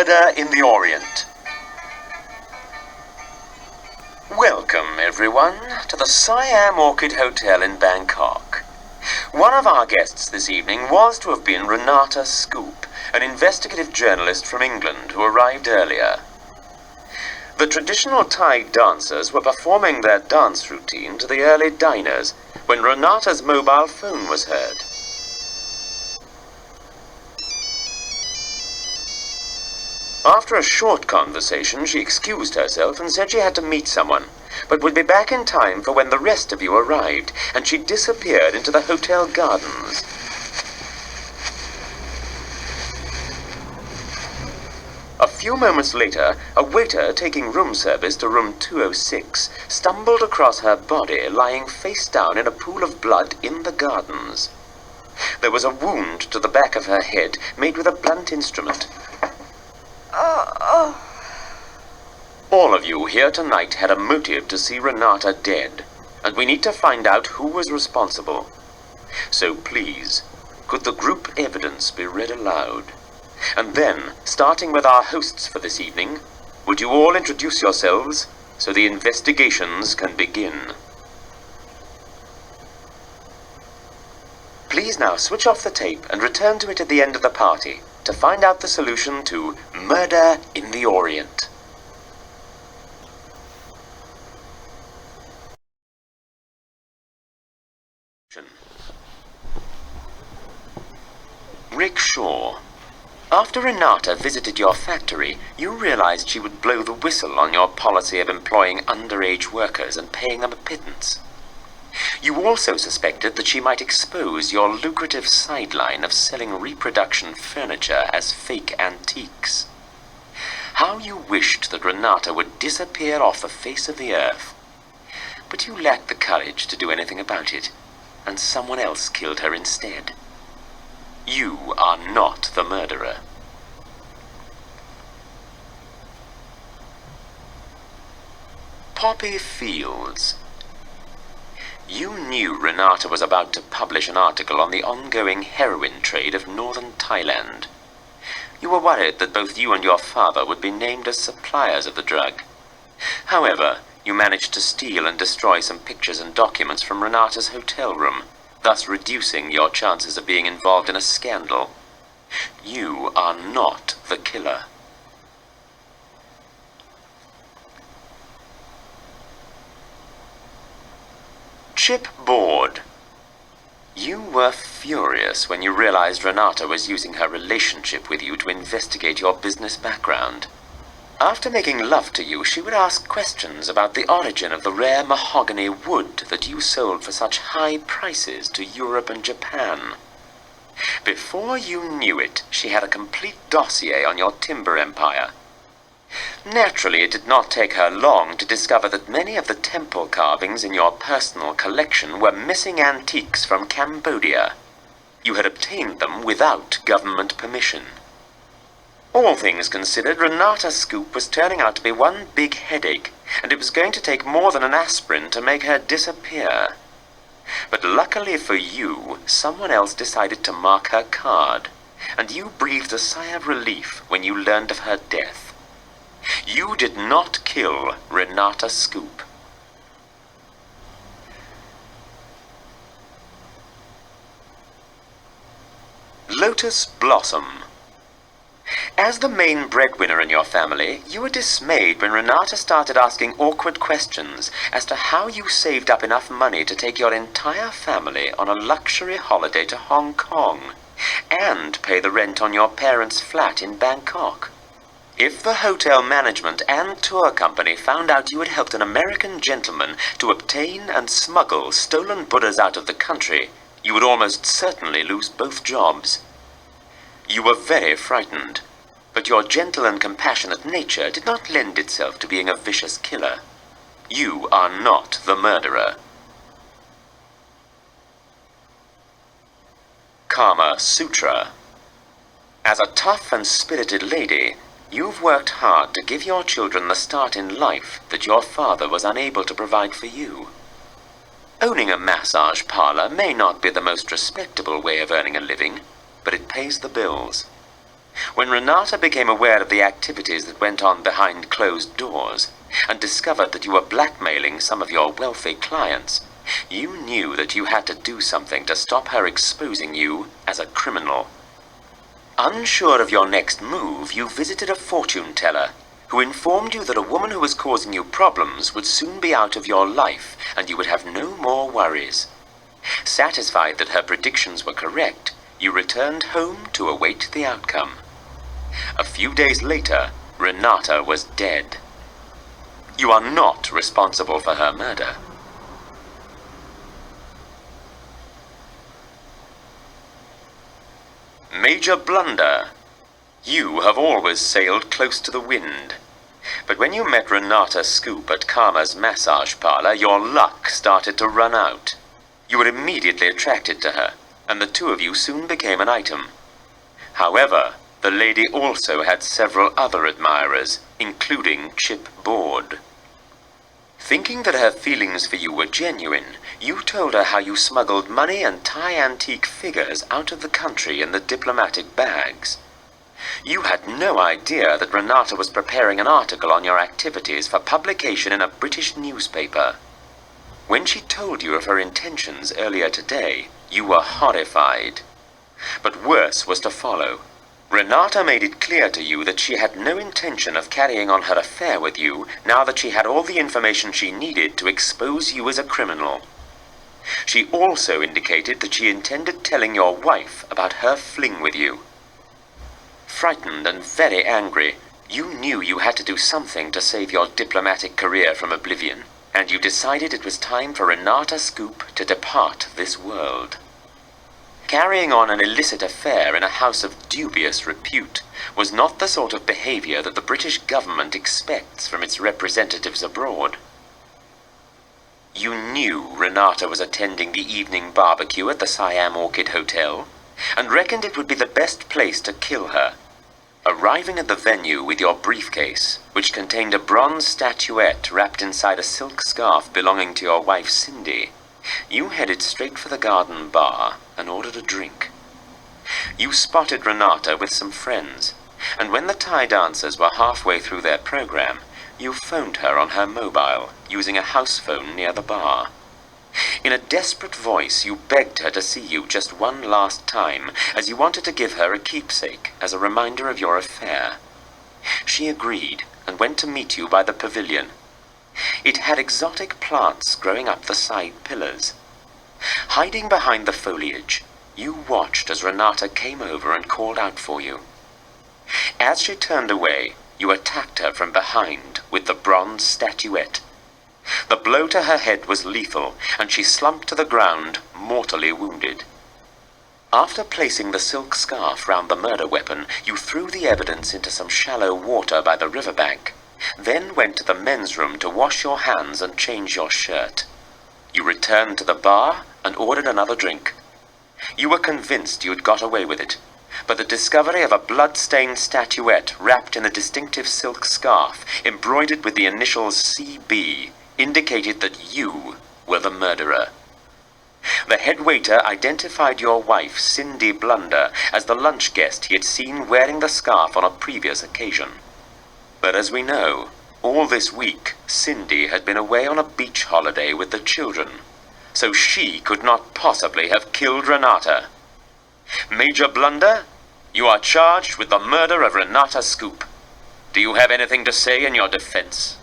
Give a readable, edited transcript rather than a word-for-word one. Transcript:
Murder in the Orient. Welcome, everyone, to the Siam Orchid Hotel in Bangkok. One of our guests this evening was to have been Renata Scoop, an investigative journalist from England who arrived earlier. The traditional Thai dancers were performing their dance routine to the early diners when Renata's mobile phone was heard. After a short conversation, she excused herself and said she had to meet someone, but would be back in time for when the rest of you arrived, and she disappeared into the hotel gardens. A few moments later, a waiter taking room service to room 206 stumbled across her body lying face down in a pool of blood in the gardens. There was a wound to the back of her head made with a blunt instrument. All of you here tonight had a motive to see Renata dead, and we need to find out who was responsible. So please, could the group evidence be read aloud? And then, starting with our hosts for this evening, would you all introduce yourselves so the investigations can begin? Please now switch off the tape and return to it at the end of the party to find out the solution to Murder in the Orient. Rick Shaw. After Renata visited your factory, you realized she would blow the whistle on your policy of employing underage workers and paying them a pittance. You also suspected that she might expose your lucrative sideline of selling reproduction furniture as fake antiques. How you wished that Renata would disappear off the face of the earth. But you lacked the courage to do anything about it, and someone else killed her instead. You are not the murderer. Poppy Fields. You knew Renata was about to publish an article on the ongoing heroin trade of northern Thailand. You were worried that both you and your father would be named as suppliers of the drug. However, you managed to steal and destroy some pictures and documents from Renata's hotel room, thus reducing your chances of being involved in a scandal. You are not the killer. Chipboard. You were furious when you realized Renata was using her relationship with you to investigate your business background. After making love to you, she would ask questions about the origin of the rare mahogany wood that you sold for such high prices to Europe and Japan. Before you knew it, she had a complete dossier on your timber empire. Naturally, it did not take her long to discover that many of the temple carvings in your personal collection were missing antiques from Cambodia. You had obtained them without government permission. All things considered, Renata Scoop was turning out to be one big headache, and it was going to take more than an aspirin to make her disappear. But luckily for you, someone else decided to mark her card, and you breathed a sigh of relief when you learned of her death. You did not kill Renata Scoop. Lotus Blossom. As the main breadwinner in your family, you were dismayed when Renata started asking awkward questions as to how you saved up enough money to take your entire family on a luxury holiday to Hong Kong and pay the rent on your parents' flat in Bangkok. If the hotel management and tour company found out you had helped an American gentleman to obtain and smuggle stolen Buddhas out of the country, you would almost certainly lose both jobs. You were very frightened, but your gentle and compassionate nature did not lend itself to being a vicious killer. You are not the murderer. Kama Sutra. As a tough and spirited lady, you've worked hard to give your children the start in life that your father was unable to provide for you. Owning a massage parlor may not be the most respectable way of earning a living, but it pays the bills. When Renata became aware of the activities that went on behind closed doors, and discovered that you were blackmailing some of your wealthy clients, you knew that you had to do something to stop her exposing you as a criminal. Unsure of your next move, you visited a fortune teller, who informed you that a woman who was causing you problems would soon be out of your life, and you would have no more worries. Satisfied that her predictions were correct, you returned home to await the outcome. A few days later, Renata was dead. You are not responsible for her murder. Major blunder. You have always sailed close to the wind. But when you met Renata Scoop at Karma's massage parlor, your luck started to run out. You were immediately attracted to her, and the two of you soon became an item. However, the lady also had several other admirers, including Chip Board. Thinking that her feelings for you were genuine, you told her how you smuggled money and Thai antique figures out of the country in the diplomatic bags. You had no idea that Renata was preparing an article on your activities for publication in a British newspaper. When she told you of her intentions earlier today, you were horrified. But worse was to follow. Renata made it clear to you that she had no intention of carrying on her affair with you now that she had all the information she needed to expose you as a criminal. She also indicated that she intended telling your wife about her fling with you. Frightened and very angry, you knew you had to do something to save your diplomatic career from oblivion, and you decided it was time for Renata Scoop to depart this world. Carrying on an illicit affair in a house of dubious repute was not the sort of behavior that the British government expects from its representatives abroad. You knew Renata was attending the evening barbecue at the Siam Orchid Hotel, and reckoned it would be the best place to kill her. Arriving at the venue with your briefcase, which contained a bronze statuette wrapped inside a silk scarf belonging to your wife Cindy, you headed straight for the garden bar and ordered a drink. You spotted Renata with some friends, and when the Thai dancers were halfway through their program, you phoned her on her mobile, using a house phone near the bar. In a desperate voice, you begged her to see you just one last time, as you wanted to give her a keepsake as a reminder of your affair. She agreed and went to meet you by the pavilion. It had exotic plants growing up the side pillars. Hiding behind the foliage, you watched as Renata came over and called out for you. As she turned away, you attacked her from behind with the bronze statuette. The blow to her head was lethal, and she slumped to the ground, mortally wounded. After placing the silk scarf round the murder weapon, you threw the evidence into some shallow water by the riverbank, then went to the men's room to wash your hands and change your shirt. You returned to the bar and ordered another drink. You were convinced you had got away with it, but the discovery of a blood-stained statuette wrapped in a distinctive silk scarf, embroidered with the initials CB, indicated that you were the murderer. The head waiter identified your wife, Cindy Blunder, as the lunch guest he had seen wearing the scarf on a previous occasion. But as we know, all this week, Cindy had been away on a beach holiday with the children, so she could not possibly have killed Renata. Major Blunder, you are charged with the murder of Renata Scoop. Do you have anything to say in your defense?